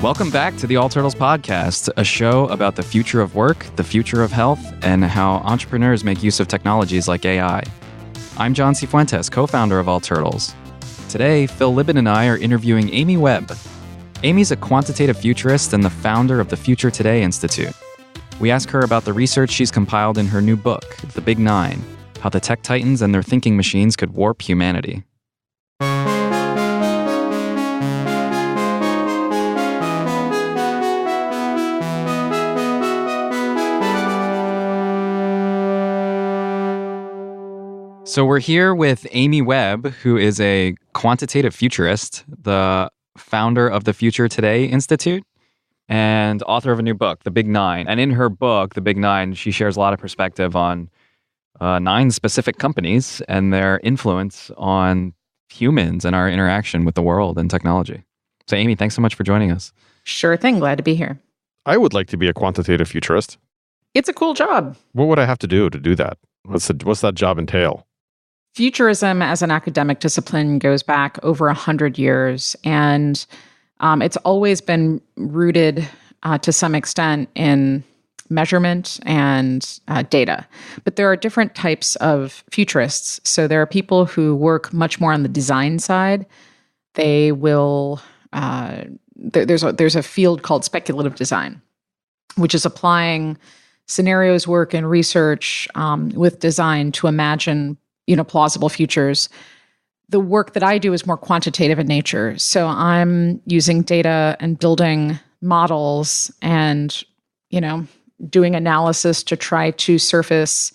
Welcome back to the All Turtles Podcast, a show about the future of work, the future of health, and how entrepreneurs make use of technologies like AI. I'm John Cifuentes, co-founder of All Turtles. Today, Phil Libin and I are interviewing Amy Webb. Amy's a quantitative futurist and the founder of the Future Today Institute. We ask her about the research she's compiled in her new book, The Big Nine, how the tech titans and their thinking machines could warp humanity. So we're here with Amy Webb, who is a quantitative futurist, the founder of the Future Today Institute, and author of a new book, The Big Nine. And in her book, The Big Nine, she shares a lot of perspective on 9 specific companies and their influence on humans and our interaction with the world and technology. So Amy, thanks so much for joining us. Sure thing. Glad to be here. I would like to be a quantitative futurist. It's a cool job. What would I have to do that? What's that job entail? Futurism as an academic discipline goes back over 100 years, and it's always been rooted to some extent in measurement and data. But there are different types of futurists. So there are people who work much more on the design side. They will there's a field called speculative design, which is applying scenarios work and research with design to imagine plausible futures. The work that I do is more quantitative in nature. So I'm using data and building models and, doing analysis to try to surface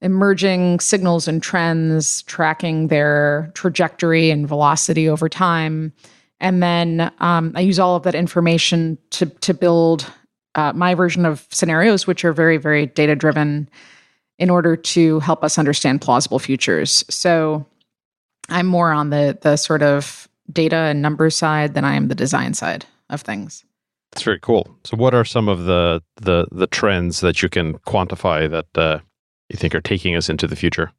emerging signals and trends, tracking their trajectory and velocity over time. And then I use all of that information to build my version of scenarios, which are very, very data-driven, in order to help us understand plausible futures. So I'm more on the sort of data and numbers side than I am the design side of things. That's very cool. So what are some of the trends that you can quantify that you think are taking us into the future?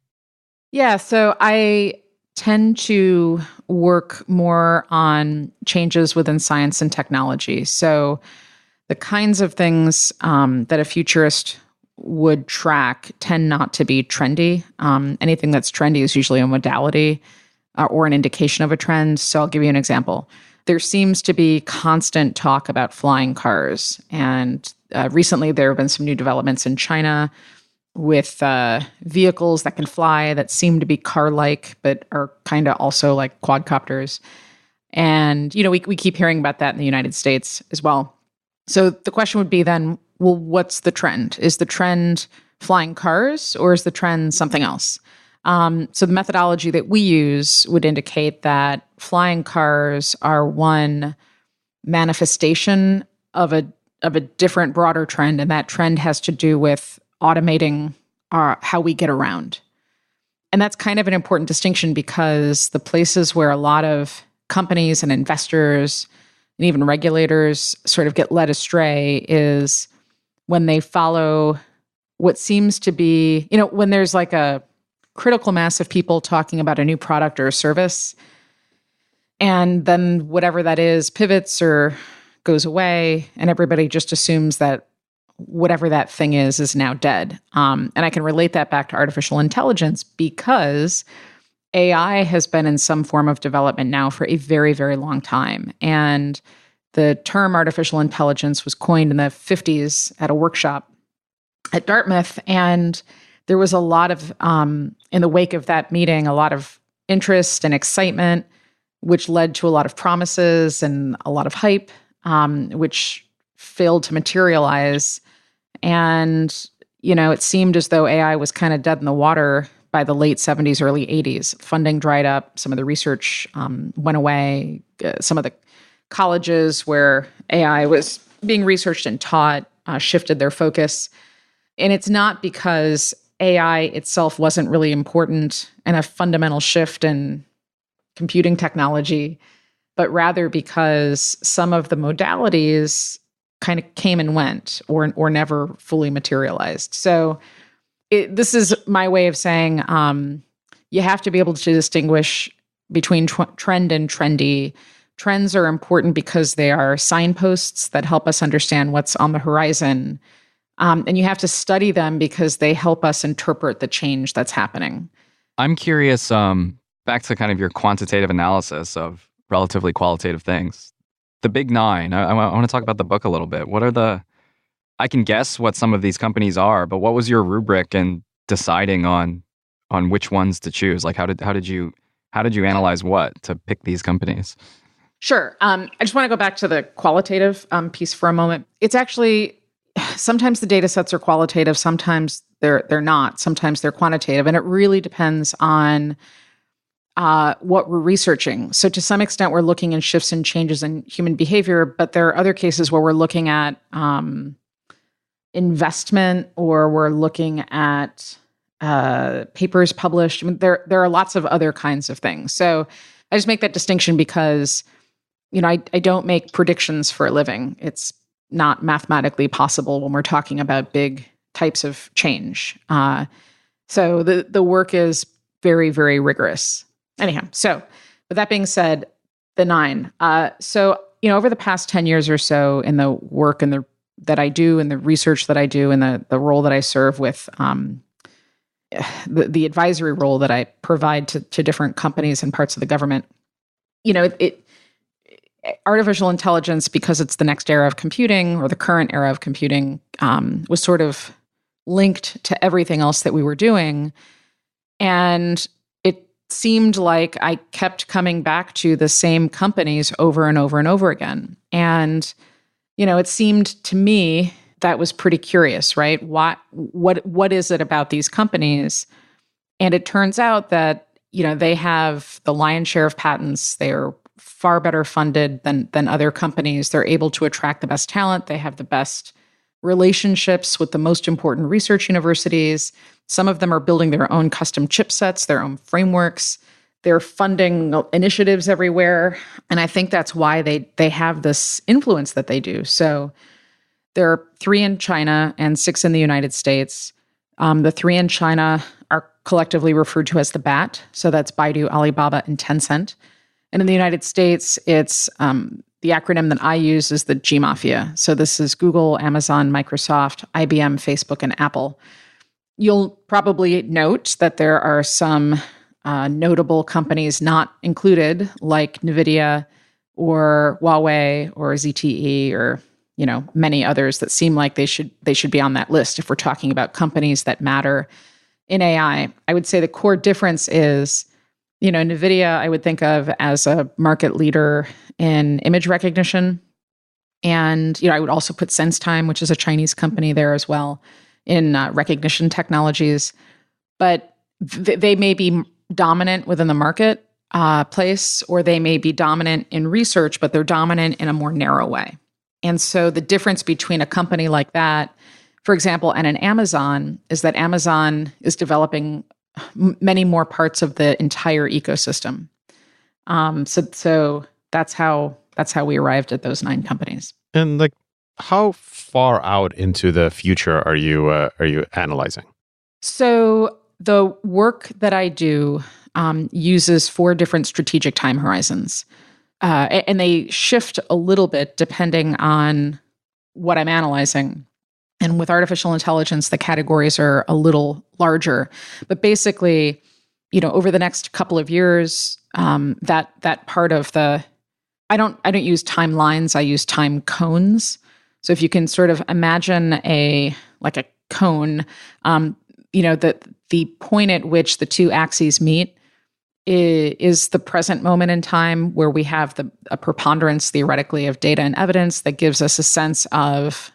Yeah, so I tend to work more on changes within science and technology. So the kinds of things that a futurist would track tend not to be trendy. Anything that's trendy is usually a modality or an indication of a trend. So I'll give you an example. There seems to be constant talk about flying cars. And recently there have been some new developments in China with vehicles that can fly that seem to be car-like, but are kind of also like quadcopters. And, we keep hearing about that in the United States as well. So the question would be then, well, what's the trend? Is the trend flying cars or is the trend something else? So the methodology that we use would indicate that flying cars are one manifestation of a different, broader trend, and that trend has to do with automating how we get around. And that's kind of an important distinction because the places where a lot of companies and investors and even regulators sort of get led astray is when they follow what seems to be, when there's like a critical mass of people talking about a new product or a service, and then whatever that is pivots or goes away, and everybody just assumes that whatever that thing is now dead. And I can relate that back to artificial intelligence because AI has been in some form of development now for a very, very long time. And the term artificial intelligence was coined in the 50s at a workshop at Dartmouth. And there was a lot of, in the wake of that meeting, a lot of interest and excitement, which led to a lot of promises and a lot of hype, which failed to materialize. And, it seemed as though AI was kind of dead in the water by the late 70s, early 80s. Funding dried up. Some of the research went away. Some of the colleges where AI was being researched and taught shifted their focus. And it's not because AI itself wasn't really important and a fundamental shift in computing technology, but rather because some of the modalities kind of came and went or never fully materialized. So this is my way of saying you have to be able to distinguish between trend and trendy. trends are important because they are signposts that help us understand what's on the horizon. And you have to study them because they help us interpret the change that's happening. I'm curious, back to kind of your quantitative analysis of relatively qualitative things. The big nine, I want to talk about the book a little bit. I can guess what some of these companies are, but what was your rubric in deciding on which ones to choose? Like, how did you analyze what to pick these companies? Sure. I just want to go back to the qualitative piece for a moment. It's actually, sometimes the data sets are qualitative, sometimes they're not, sometimes they're quantitative, and it really depends on what we're researching. So to some extent, we're looking at shifts and changes in human behavior, but there are other cases where we're looking at investment, or we're looking at papers published. I mean, there are lots of other kinds of things. So I just make that distinction because, I don't make predictions for a living. It's not mathematically possible when we're talking about big types of change. So the work is very, very rigorous. Anyhow, so with that being said, the nine. Over the past 10 years or so in the work and that I do and the research that I do and the role that I serve with the advisory role that I provide to different companies and parts of the government, artificial intelligence, because it's the next era of computing or the current era of computing, was sort of linked to everything else that we were doing. And it seemed like I kept coming back to the same companies over and over and over again. And, it seemed to me that was pretty curious, right? What is it about these companies? And it turns out that, they have the lion's share of patents. They are far better funded than other companies. They're able to attract the best talent. They have the best relationships with the most important research universities. Some of them are building their own custom chipsets, their own frameworks. They're funding initiatives everywhere. And I think that's why they have this influence that they do. So there are 3 in China and 6 in the United States. The 3 in China are collectively referred to as the BAT. So that's Baidu, Alibaba, and Tencent. And in the United States, it's the acronym that I use is the G Mafia. So this is Google, Amazon, Microsoft, IBM, Facebook, and Apple. You'll probably note that there are some notable companies not included, like NVIDIA or Huawei or ZTE or many others that seem like they should be on that list if we're talking about companies that matter in AI. I would say the core difference is, NVIDIA I would think of as a market leader in image recognition. And, I would also put SenseTime, which is a Chinese company, there as well, in recognition technologies. But they may be dominant within the market place, or they may be dominant in research, but they're dominant in a more narrow way. And so the difference between a company like that, for example, and an Amazon is that Amazon is developing many more parts of the entire ecosystem. So that's how we arrived at those 9 companies. And how far out into the future are you analyzing? So the work that I do uses 4 different strategic time horizons. And they shift a little bit depending on what I'm analyzing. And with artificial intelligence, the categories are a little larger. But basically, over the next couple of years, that part of I don't use timelines, I use time cones. So if you can sort of imagine a cone, the point at which the 2 axes meet is the present moment in time, where we have a preponderance theoretically of data and evidence that gives us a sense of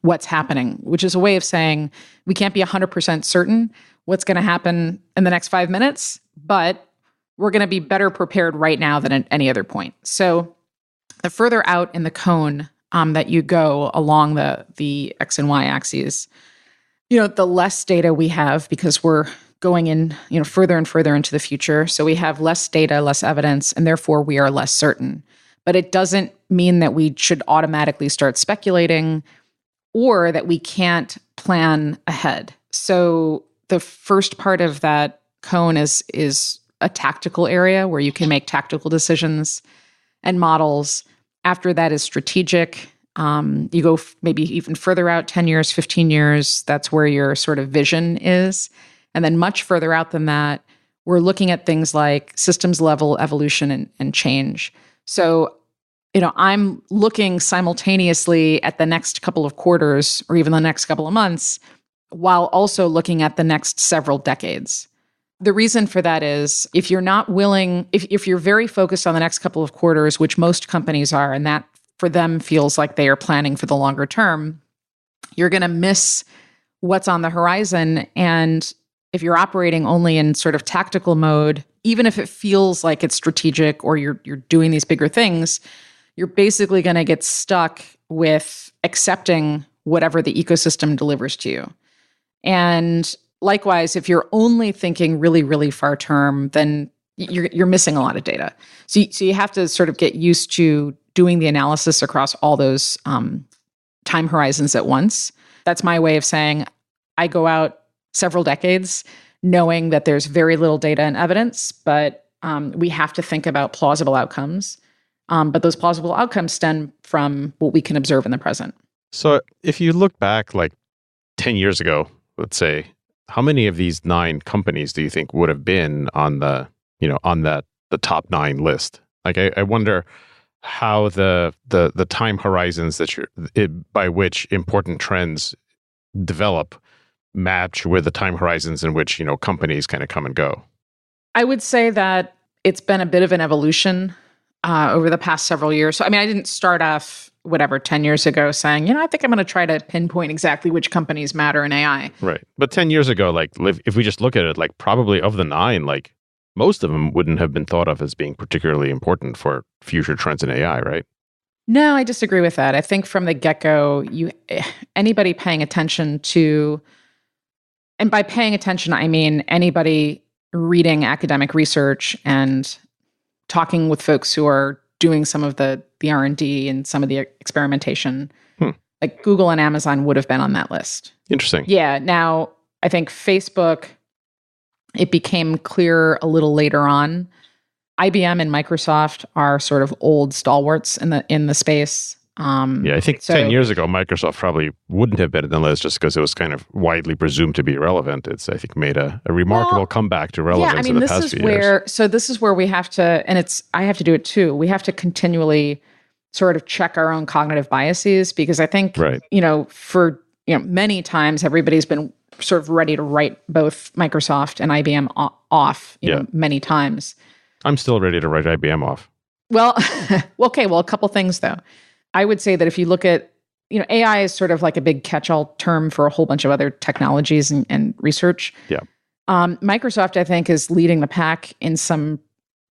what's happening, which is a way of saying we can't be 100% certain what's going to happen in the next 5 minutes, but we're going to be better prepared right now than at any other point. So the further out in the cone that you go along the X and Y axes, the less data we have, because we're going in, further and further into the future. So we have less data, less evidence, and therefore we are less certain. But it doesn't mean that we should automatically start speculating or that we can't plan ahead. So the first part of that cone is a tactical area where you can make tactical decisions. and models. After that is strategic. You go maybe even further out, 10 years, 15 years. That's where your sort of vision is. And then much further out than that, we're looking at things like systems level evolution and change. So, I'm looking simultaneously at the next couple of quarters or even the next couple of months, while also looking at the next several decades. The reason for that is if you're not willing, if you're very focused on the next couple of quarters, which most companies are, and that for them feels like they are planning for the longer term, you're going to miss what's on the horizon. And if you're operating only in sort of tactical mode, even if it feels like it's strategic or you're doing these bigger things, you're basically going to get stuck with accepting whatever the ecosystem delivers to you. And likewise, if you're only thinking really, really far term, then you're missing a lot of data. So you have to sort of get used to doing the analysis across all those time horizons at once. That's my way of saying I go out several decades knowing that there's very little data and evidence, but we have to think about plausible outcomes. But those plausible outcomes stem from what we can observe in the present. So if you look back like 10 years ago, let's say, how many of these 9 companies do you think would have been on the top 9 list? Like, I wonder how the time horizons by which important trends develop match with the time horizons in which, companies kind of come and go. I would say that it's been a bit of an evolution over the past several years. So, I didn't start off 10 years ago saying, I think I'm going to try to pinpoint exactly which companies matter in AI. Right. But 10 years ago, like, if we just look at it, like, probably of the 9, like, most of them wouldn't have been thought of as being particularly important for future trends in AI, right? No, I disagree with that. I think from the get-go, anybody paying attention to, and by paying attention, I mean anybody reading academic research and talking with folks who are doing some of the R&D and some of the experimentation, like Google and Amazon would have been on that list. Interesting. Yeah. Now, I think Facebook, it became clear a little later on. IBM and Microsoft are sort of old stalwarts in the space. I think 10 years ago, Microsoft probably wouldn't have been in the list just because it was kind of widely presumed to be irrelevant. It's, I think, made a remarkable comeback to relevance in the past few years. So this is where we have to, and I have to do it too. We have to continually sort of check our own cognitive biases because I think, for many times everybody's been sort of ready to write both Microsoft and IBM off, many times. I'm still ready to write IBM off. Well, okay. Well, a couple things though. I would say that if you look at, AI is sort of like a big catch-all term for a whole bunch of other technologies and research. Yeah. Microsoft, I think, is leading the pack in some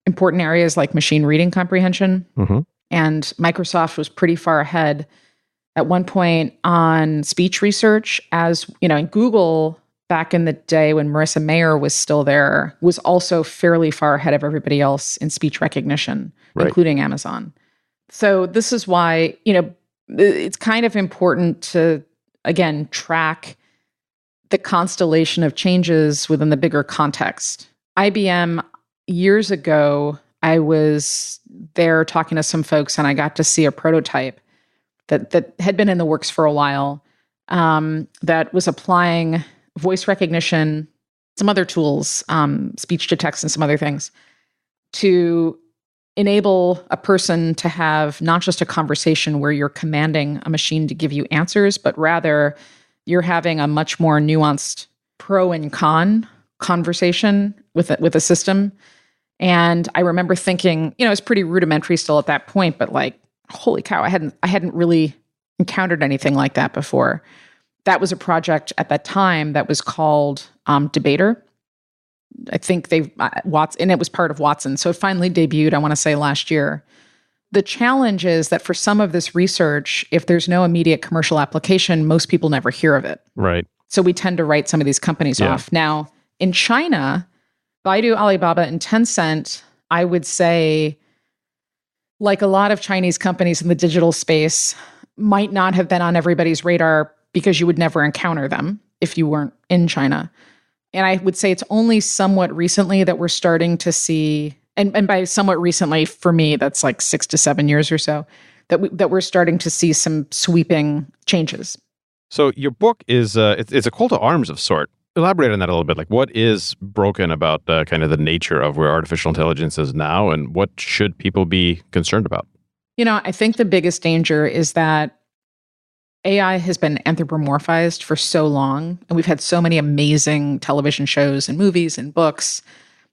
important areas like machine reading comprehension. Mm-hmm. And Microsoft was pretty far ahead at one point on speech research, as, and Google back in the day when Marissa Mayer was still there was also fairly far ahead of everybody else in speech recognition, including Amazon. So this is why, it's kind of important to, again, track the constellation of changes within the bigger context. IBM, years ago, I was there talking to some folks and I got to see a prototype that had been in the works for a while, that was applying voice recognition, some other tools, speech to text and some other things, to enable a person to have not just a conversation where you're commanding a machine to give you answers, but rather you're having a much more nuanced pro and con conversation with a system. And I remember thinking, it's pretty rudimentary still at that point, but like, holy cow, I hadn't really encountered anything like that before. That was a project at that time that was called Debater. I think and it was part of Watson. So it finally debuted, I want to say last year. The challenge is that for some of this research, if there's no immediate commercial application, most people never hear of it. Right. So we tend to write some of these companies off. Now, in China, Baidu, Alibaba, and Tencent, I would say, like a lot of Chinese companies in the digital space, might not have been on everybody's radar because you would never encounter them if you weren't in China. And I would say it's only somewhat recently that we're starting to see And by somewhat recently, for me, that's like 6 to 7 years or so, that we're starting to see some sweeping changes. So your book is it's a call to arms of sort. Elaborate on that a little bit. Like, what is broken about kind of the nature of where artificial intelligence is now, and what should people be concerned about? I think the biggest danger is that AI has been anthropomorphized for so long, and we've had so many amazing television shows and movies and books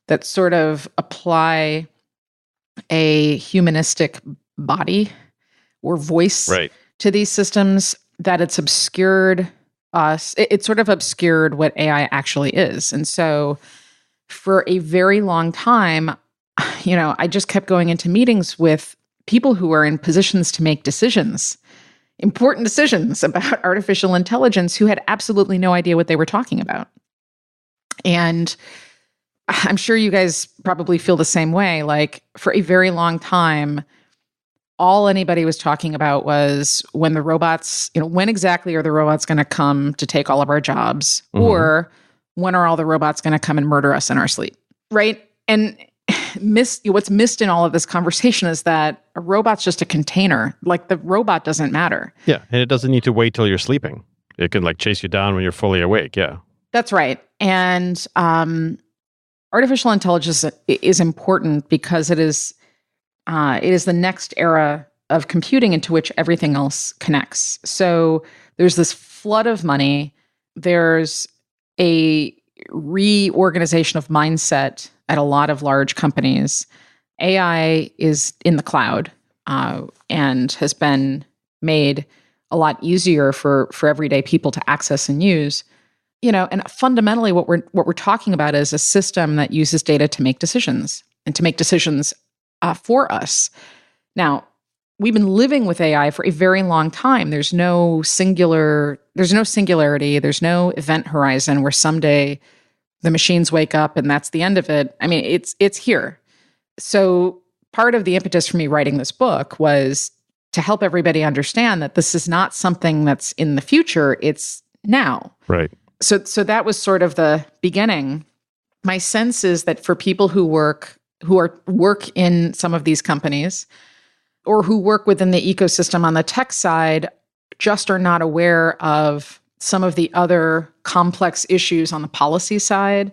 that sort of apply a humanistic body or voice to these systems, that it's obscured us. It sort of obscured what AI actually is. And so for a very long time, I just kept going into meetings with people who are in positions to make decisions, important decisions about artificial intelligence, who had absolutely no idea what they were talking about. And I'm sure you guys probably feel the same way. Like, for a very long time, all anybody was talking about was when the robots, when exactly are the robots going to come to take all of our jobs? Mm-hmm. Or when are all the robots going to come and murder us in our sleep? Right? And what's missed in all of this conversation is that a robot's just a container. Like, the robot doesn't matter. Yeah. And it doesn't need to wait till you're sleeping. It can chase you down when you're fully awake. Yeah. That's right. And artificial intelligence is important because it is the next era of computing into which everything else connects. So there's this flood of money. There's a reorganization of mindset at a lot of large companies. AI is in the cloud and has been made a lot easier for everyday people to access and use. And fundamentally, what we're talking about is a system that uses data to make decisions and to make decisions for us. Now, we've been living with AI for a very long time. There's no singularity. There's no event horizon where someday the machines wake up and that's the end of it. I mean, it's here. So part of the impetus for me writing this book was to help everybody understand that this is not something that's in the future. It's now. Right. So that was sort of the beginning. My sense is that for people who work in some of these companies, or who work within the ecosystem on the tech side, just are not aware of some of the other complex issues on the policy side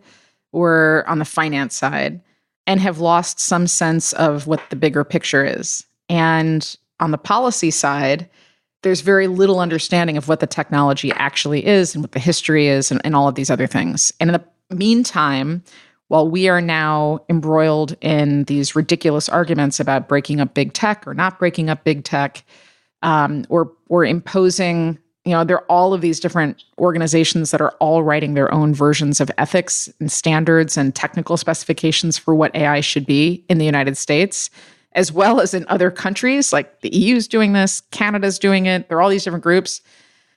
or on the finance side, and have lost some sense of what the bigger picture is. And on the policy side, there's very little understanding of what the technology actually is and what the history is and all of these other things. And in the meantime, while we are now embroiled in these ridiculous arguments about breaking up big tech or not breaking up big tech, or imposing, there are all of these different organizations that are all writing their own versions of ethics and standards and technical specifications for what AI should be in the United States, as well as in other countries. Like, the EU's doing this, Canada's doing it. There are all these different groups.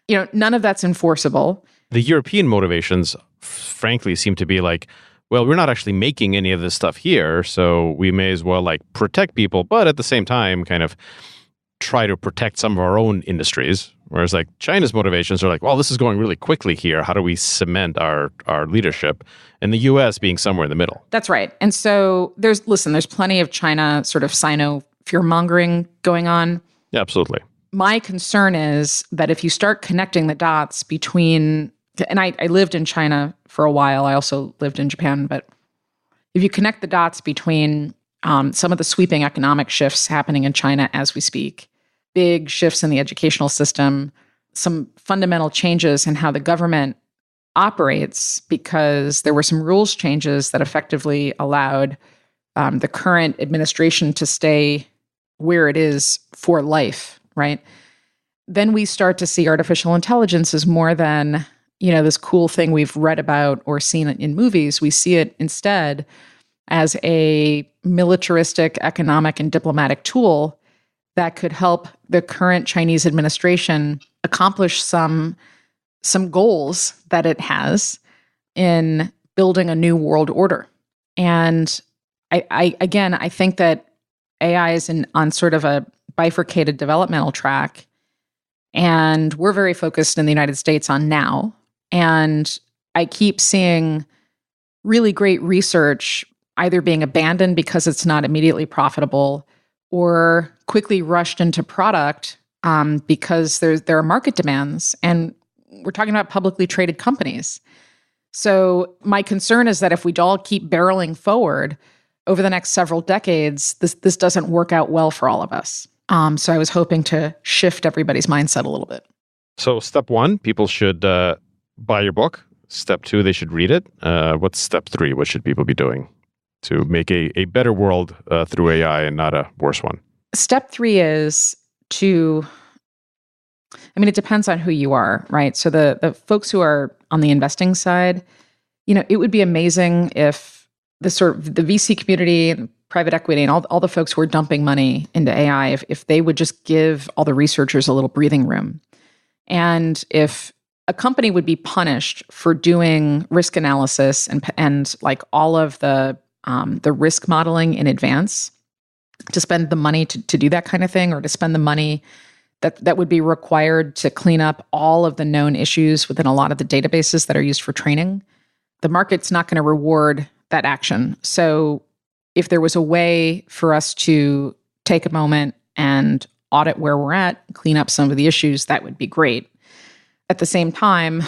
None of that's enforceable. The European motivations, frankly, seem to be like, well, we're not actually making any of this stuff here, so we may as well protect people, but at the same time kind of try to protect some of our own industries. Whereas China's motivations are well, this is going really quickly here. How do we cement our leadership? And the US being somewhere in the middle. That's right. And so there's plenty of China sort of Sino fear-mongering going on. Yeah, absolutely. My concern is that if you start connecting the dots between, and I lived in China for a while, I also lived in Japan, but if you connect the dots between some of the sweeping economic shifts happening in China as we speak, big shifts in the educational system, some fundamental changes in how the government operates, because there were some rules changes that effectively allowed the current administration to stay where it is for life, right? Then we start to see artificial intelligence as more than, this cool thing we've read about or seen in movies. We see it instead as a militaristic, economic, and diplomatic tool that could help the current Chinese administration accomplish some goals that it has in building a new world order. And I think that AI is on sort of a bifurcated developmental track, and we're very focused in the United States on now. And I keep seeing really great research either being abandoned because it's not immediately profitable or quickly rushed into product because there are market demands. And we're talking about publicly traded companies. So my concern is that if we all keep barreling forward over the next several decades, this doesn't work out well for all of us. So I was hoping to shift everybody's mindset a little bit. So step 1, people should buy your book. Step 2, they should read it. What's step 3? What should people be doing to make a better world through AI and not a worse one? Step 3 is it depends on who you are, right? So the folks who are on the investing side, it would be amazing if the VC community and private equity and all the folks who are dumping money into AI, if they would just give all the researchers a little breathing room. And if a company would be punished for doing risk analysis and like all of the risk modeling in advance, to spend the money to do that kind of thing, or to spend the money that would be required to clean up all of the known issues within a lot of the databases that are used for training, the market's not going to reward that action. So if there was a way for us to take a moment and audit where we're at, clean up some of the issues, that would be great. At the same time,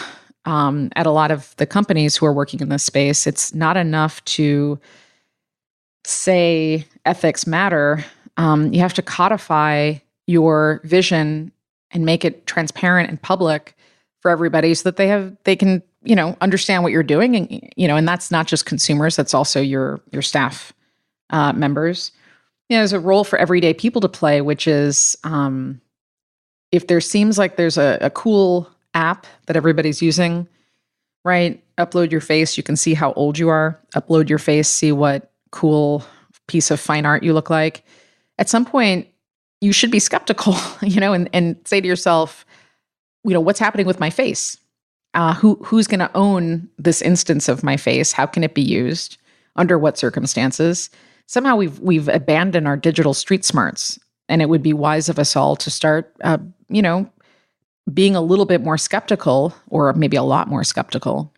at a lot of the companies who are working in this space, it's not enough to say ethics matter. You have to codify your vision and make it transparent and public for everybody so that they can understand what you're doing, and that's not just consumers, that's also your staff members. There's a role for everyday people to play, which is if there seems like there's a cool app that everybody's using, right? Upload your face, you can see how old you are. Upload your face, see what cool piece of fine art you look like. At some point, you should be skeptical, and say to yourself, what's happening with my face? Who's going to own this instance of my face? How can it be used? Under what circumstances? Somehow we've abandoned our digital street smarts, and it would be wise of us all to start, being a little bit more skeptical, or maybe a lot more skeptical,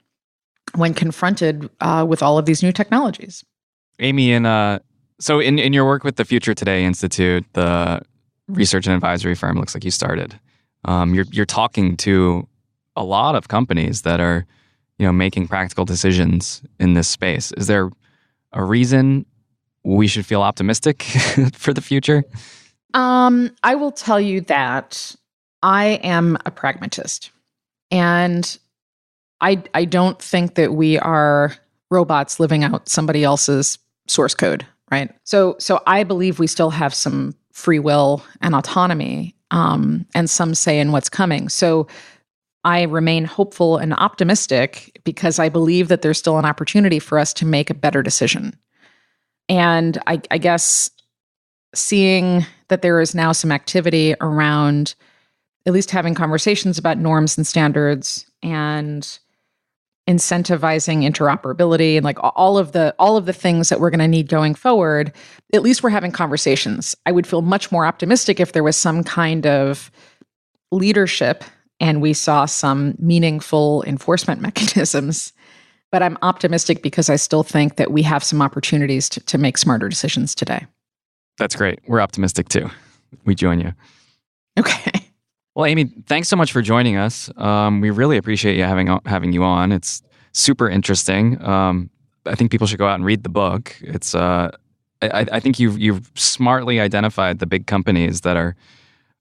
when confronted with all of these new technologies. Amy, so in your work with the Future Today Institute, the research and advisory firm looks like you started, you're talking to a lot of companies that are, making practical decisions in this space. Is there a reason we should feel optimistic for the future? I will tell you that I am a pragmatist, and I don't think that we are robots living out somebody else's source code, right? So I believe we still have some free will and autonomy, and some say in what's coming. So I remain hopeful and optimistic because I believe that there's still an opportunity for us to make a better decision. And I guess seeing that there is now some activity around at least having conversations about norms and standards and incentivizing interoperability and like all of the things that we're going to need going forward, at least we're having conversations. I would feel much more optimistic if there was some kind of leadership and we saw some meaningful enforcement mechanisms. But I'm optimistic because I still think that we have some opportunities to make smarter decisions today. That's great. We're optimistic too. We join you. Okay. Well, Amy, thanks so much for joining us. We really appreciate you having you on. It's super interesting. I think people should go out and read the book. It's I think you've smartly identified the big companies that are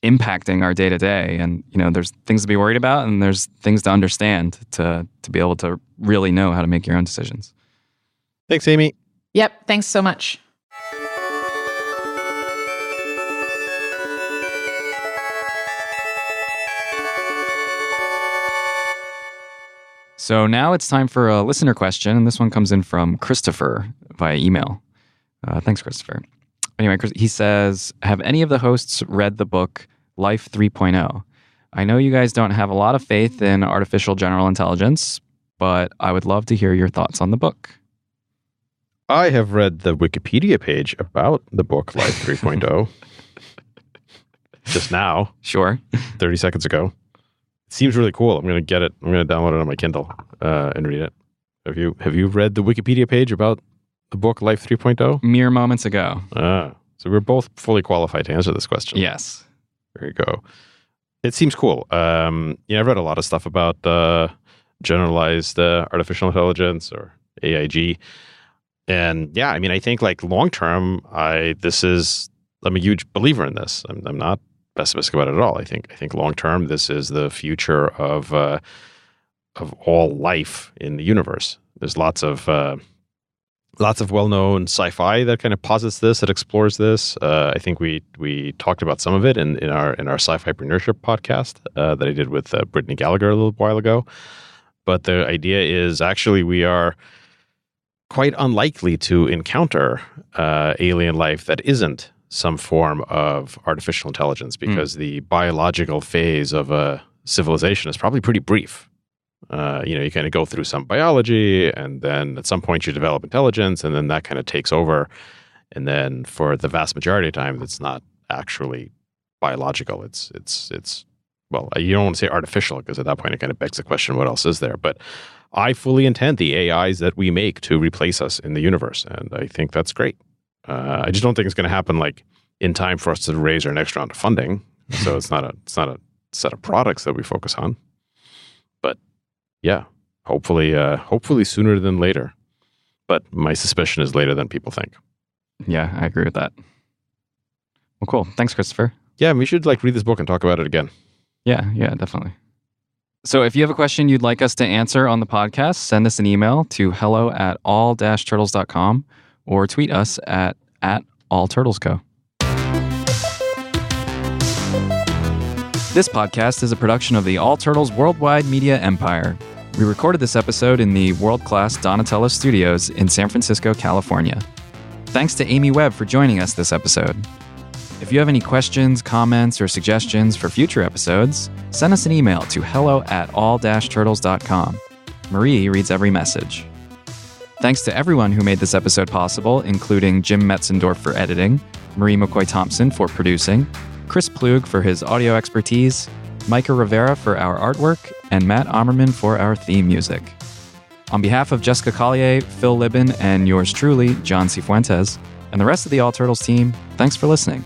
impacting our day to day, and there's things to be worried about, and there's things to understand to be able to really know how to make your own decisions. Thanks, Amy. Yep. Thanks so much. So now it's time for a listener question, and this one comes in from Christopher via email. Thanks, Christopher. Anyway, he says, have any of the hosts read the book Life 3.0? I know you guys don't have a lot of faith in artificial general intelligence, but I would love to hear your thoughts on the book. I have read the Wikipedia page about the book Life 3.0 just now. Sure. 30 seconds ago. It seems really cool. I'm going to get it. I'm going to download it on my Kindle and read it. Have you read the Wikipedia page about the book Life 3.0? Mere moments ago. So we're both fully qualified to answer this question. Yes. There you go. It seems cool. I've read a lot of stuff about generalized artificial intelligence or AIG. And yeah, I mean, I think like long term, I'm a huge believer in this. I'm not pessimistic about it at all. I think long term, this is the future of all life in the universe. There's lots of well-known sci-fi that kind of posits this, that explores this. I think we talked about some of it in our sci-fi-preneurship podcast that I did with Brittany Gallagher a little while ago. But the idea is actually we are quite unlikely to encounter alien life that isn't some form of artificial intelligence, because the biological phase of a civilization is probably pretty brief. You kind of go through some biology, and then at some point you develop intelligence, and then that kind of takes over. And then for the vast majority of time, it's not actually biological. It's well, you don't want to say artificial, because at that point it kind of begs the question, what else is there? But I fully intend the AIs that we make to replace us in the universe, and I think that's great. I just don't think it's going to happen like in time for us to raise our next round of funding. So it's not a set of products that we focus on. But yeah, hopefully sooner than later. But my suspicion is later than people think. Yeah, I agree with that. Well, cool. Thanks, Christopher. Yeah, we should read this book and talk about it again. Yeah, definitely. So if you have a question you'd like us to answer on the podcast, send us an email to hello@all-turtles.com or tweet us at @allturtlesco. This podcast is a production of the All Turtles Worldwide Media Empire. We recorded this episode in the world-class Donatello Studios in San Francisco, California. Thanks to Amy Webb for joining us this episode. If you have any questions, comments, or suggestions for future episodes, send us an email to hello@all-turtles.com. Marie reads every message. Thanks to everyone who made this episode possible, including Jim Metzendorf for editing, Marie McCoy-Thompson for producing, Chris Plug for his audio expertise, Micah Rivera for our artwork, and Matt Ammerman for our theme music. On behalf of Jessica Collier, Phil Libin, and yours truly, John Cifuentes, and the rest of the All Turtles team, thanks for listening.